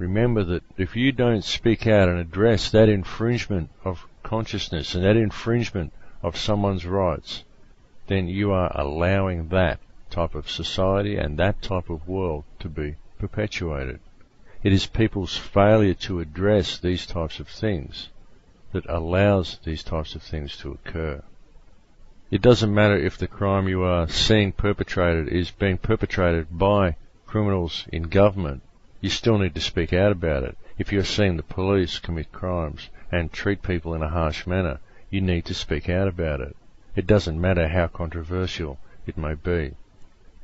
remember that if you don't speak out and address that infringement of consciousness and that infringement of someone's rights, then you are allowing that type of society and that type of world to be perpetuated. It is people's failure to address these types of things that allows these types of things to occur. It doesn't matter if the crime you are seeing perpetrated is being perpetrated by criminals in government. You still need to speak out about it. If you're seeing the police commit crimes and treat people in a harsh manner, you need to speak out about it. It doesn't matter how controversial it may be.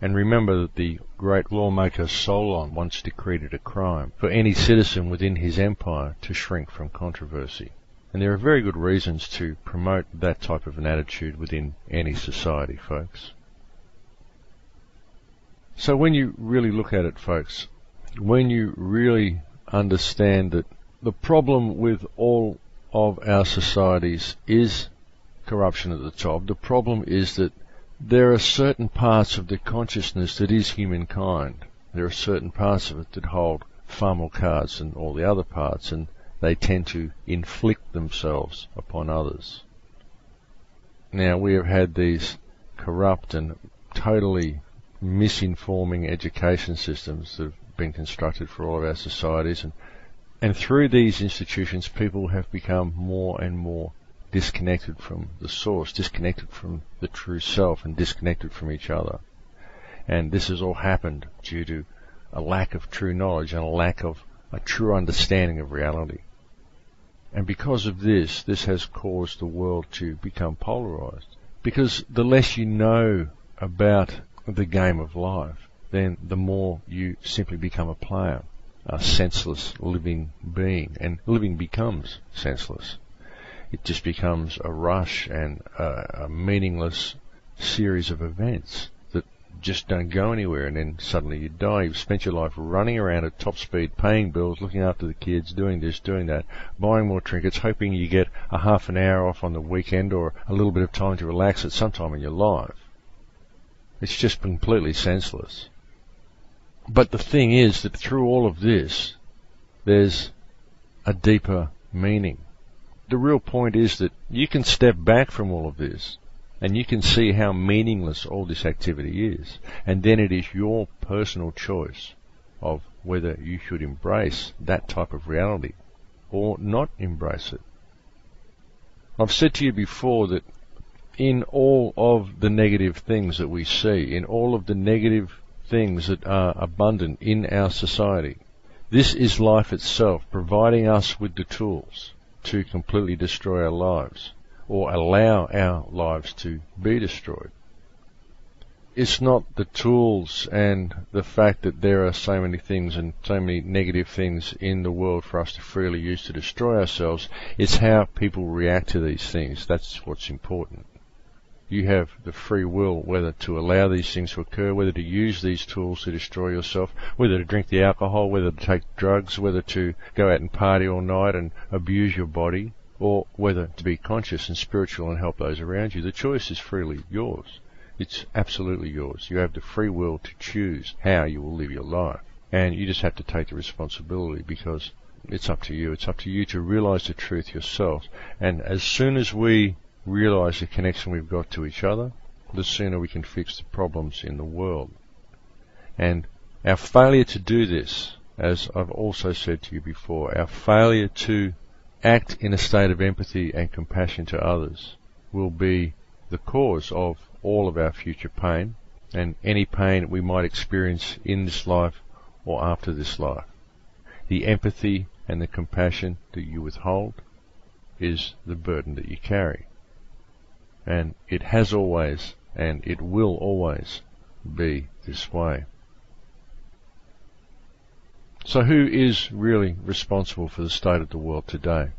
And remember that the great lawmaker Solon once decreed it a crime for any citizen within his empire to shrink from controversy. And there are very good reasons to promote that type of an attitude within any society, folks. So when you really look at it, folks, when you really understand that the problem with all of our societies is corruption at the top, the problem is that there are certain parts of the consciousness that is humankind. There are certain parts of it that hold far more cards than all the other parts, and they tend to inflict themselves upon others. Now, we have had these corrupt and totally misinforming education systems that have been constructed for all of our societies, and through these institutions people have become more and more disconnected from the source, disconnected from the true self, and disconnected from each other. And this has all happened due to a lack of true knowledge and a lack of a true understanding of reality. And because of this, this has caused the world to become polarized. Because the less you know about the game of life, then the more you simply become a player, a senseless living being, and living becomes senseless. It just becomes a rush and a meaningless series of events that just don't go anywhere, and then suddenly you die. You've spent your life running around at top speed, paying bills, looking after the kids, doing this, doing that, buying more trinkets, hoping you get a half an hour off on the weekend or a little bit of time to relax at some time in your life. It's just completely senseless. But the thing is that through all of this, there's a deeper meaning. The real point is that you can step back from all of this and you can see how meaningless all this activity is, and then it is your personal choice of whether you should embrace that type of reality or not embrace it. I've said to you before that in all of the negative things that we see, in all of the negative things that are abundant in our society, this is life itself providing us with the tools to completely destroy our lives, or allow our lives to be destroyed. It's not the tools and the fact that there are so many things and so many negative things in the world for us to freely use to destroy ourselves. It's how people react to these things. That's what's important. You have the free will whether to allow these things to occur, whether to use these tools to destroy yourself, whether to drink the alcohol, whether to take drugs, whether to go out and party all night and abuse your body, or whether to be conscious and spiritual and help those around you. The choice is freely yours. It's absolutely yours. You have the free will to choose how you will live your life. And you just have to take the responsibility, because it's up to you. It's up to you to realize the truth yourself. And as soon as we realize the connection we've got to each other, the sooner we can fix the problems in the world. And our failure to do this, as I've also said to you before, our failure to act in a state of empathy and compassion to others will be the cause of all of our future pain, and any pain we might experience in this life or after this life. The empathy and the compassion that you withhold is the burden that you carry. And it has always, and it will always be this way. So who is really responsible for the state of the world today?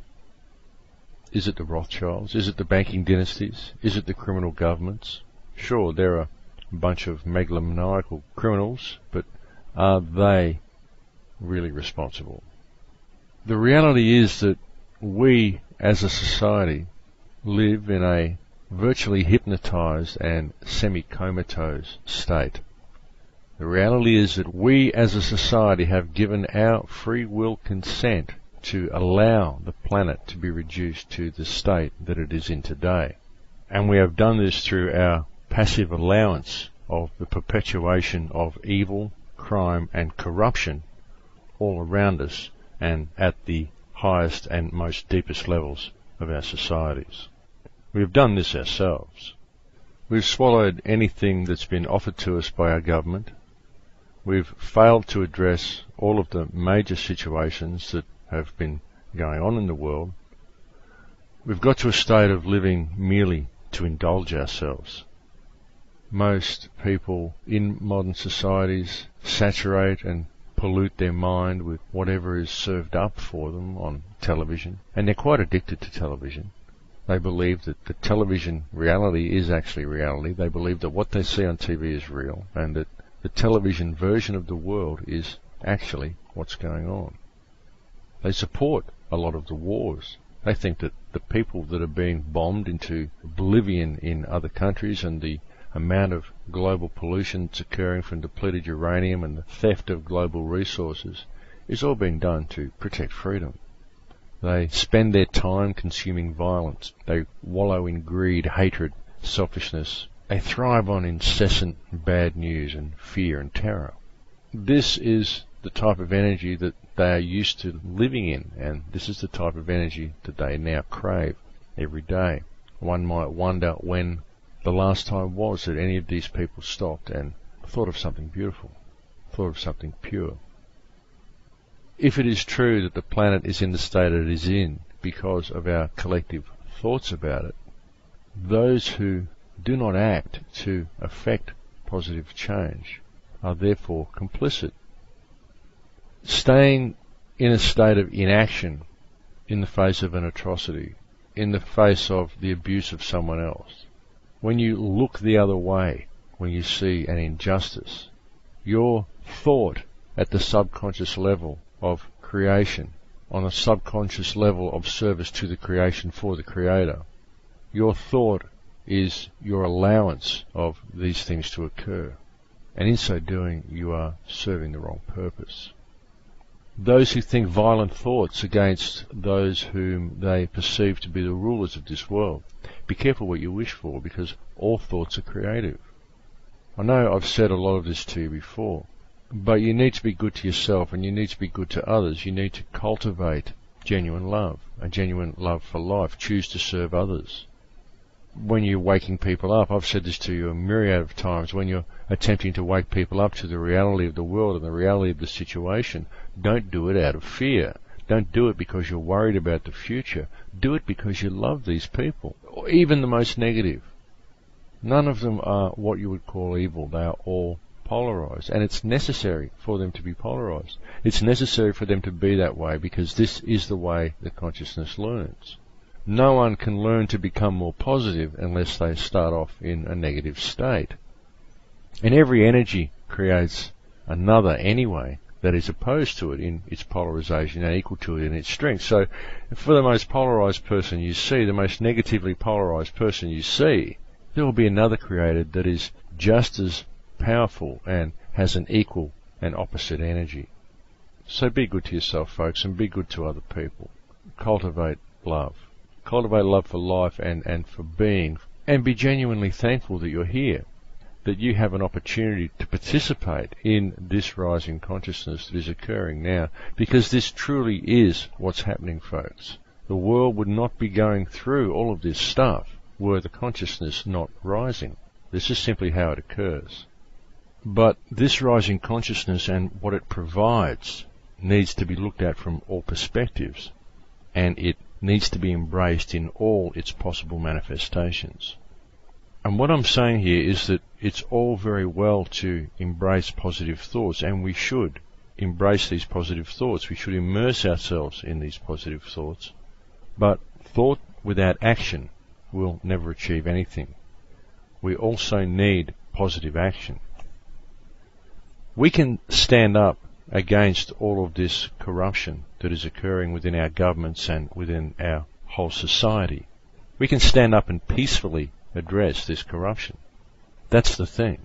Is it the Rothschilds? Is it the banking dynasties? Is it the criminal governments? Sure, there are a bunch of megalomaniacal criminals, but are they really responsible? The reality is that we, as a society, live in a virtually hypnotized and semi-comatose state. The reality is that we as a society have given our free will consent to allow the planet to be reduced to the state that it is in today. And we have done this through our passive allowance of the perpetuation of evil, crime and corruption all around us and at the highest and most deepest levels of our societies. We have done this ourselves. We've swallowed anything that's been offered to us by our government. We've failed to address all of the major situations that have been going on in the world. We've got to a state of living merely to indulge ourselves. Most people in modern societies saturate and pollute their mind with whatever is served up for them on television, and they're quite addicted to television. They believe that the television reality is actually reality. They believe that what they see on TV is real, and that the television version of the world is actually what's going on. They support a lot of the wars. They think that the people that are being bombed into oblivion in other countries and the amount of global pollution that's occurring from depleted uranium and the theft of global resources is all being done to protect freedom. They spend their time consuming violence. They wallow in greed, hatred, selfishness. They thrive on incessant bad news and fear and terror. This is the type of energy that they are used to living in, and this is the type of energy that they now crave every day. One might wonder when the last time was that any of these people stopped and thought of something beautiful, thought of something pure. If it is true that the planet is in the state it is in because of our collective thoughts about it, those who do not act to affect positive change are therefore complicit. Staying in a state of inaction in the face of an atrocity, in the face of the abuse of someone else, when you look the other way, when you see an injustice, your thought at the subconscious level of creation, on a subconscious level of service to the creation for the Creator, your thought is your allowance of these things to occur. And in so doing, you are serving the wrong purpose. Those who think violent thoughts against those whom they perceive to be the rulers of this world, be careful what you wish for, because all thoughts are creative. I know I've said a lot of this to you before, but you need to be good to yourself and you need to be good to others. You need to cultivate genuine love, a genuine love for life. Choose to serve others. When you're waking people up, I've said this to you a myriad of times, when you're attempting to wake people up to the reality of the world and the reality of the situation, don't do it out of fear. Don't do it because you're worried about the future. Do it because you love these people, or even the most negative. None of them are what you would call evil. They are all polarized, and it's necessary for them to be polarized. It's necessary for them to be that way because this is the way the consciousness learns. No one can learn to become more positive unless they start off in a negative state. And every energy creates another anyway that is opposed to it in its polarization and equal to it in its strength. So for the most polarized person you see, the most negatively polarized person you see, there will be another created that is just as powerful and has an equal and opposite energy. So be good to yourself, folks, and be good to other people. Cultivate love. Cultivate love for life and for being, and be genuinely thankful that you're here, that you have an opportunity to participate in this rising consciousness that is occurring now, because this truly is what's happening, folks. The world would not be going through all of this stuff were the consciousness not rising. This is simply how it occurs. But this rising consciousness and what it provides needs to be looked at from all perspectives, and it needs to be embraced in all its possible manifestations. And what I'm saying here is that it's all very well to embrace positive thoughts, and we should embrace these positive thoughts. We should immerse ourselves in these positive thoughts. But thought without action will never achieve anything. We also need positive action. We can stand up against all of this corruption that is occurring within our governments and within our whole society. We can stand up and peacefully address this corruption. That's the thing.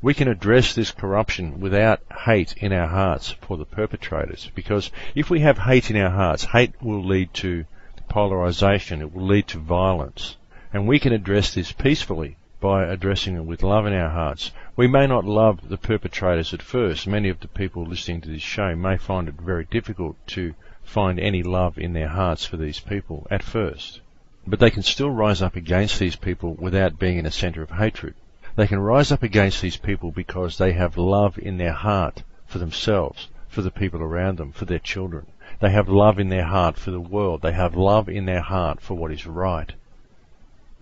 We can address this corruption without hate in our hearts for the perpetrators, because if we have hate in our hearts, hate will lead to polarization, it will lead to violence. And we can address this peacefully by addressing it with love in our hearts. We may not love the perpetrators at first. Many of the people listening to this show may find it very difficult to find any love in their hearts for these people at first. But they can still rise up against these people without being in a center of hatred. They can rise up against these people because they have love in their heart for themselves, for the people around them, for their children. They have love in their heart for the world. They have love in their heart for what is right.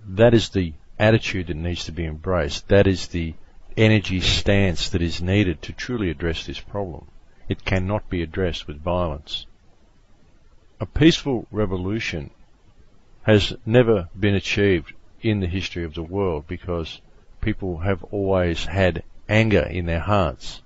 That is the attitude that needs to be embraced. That is the energy stance that is needed to truly address this problem. It cannot be addressed with violence. A peaceful revolution has never been achieved in the history of the world because people have always had anger in their hearts.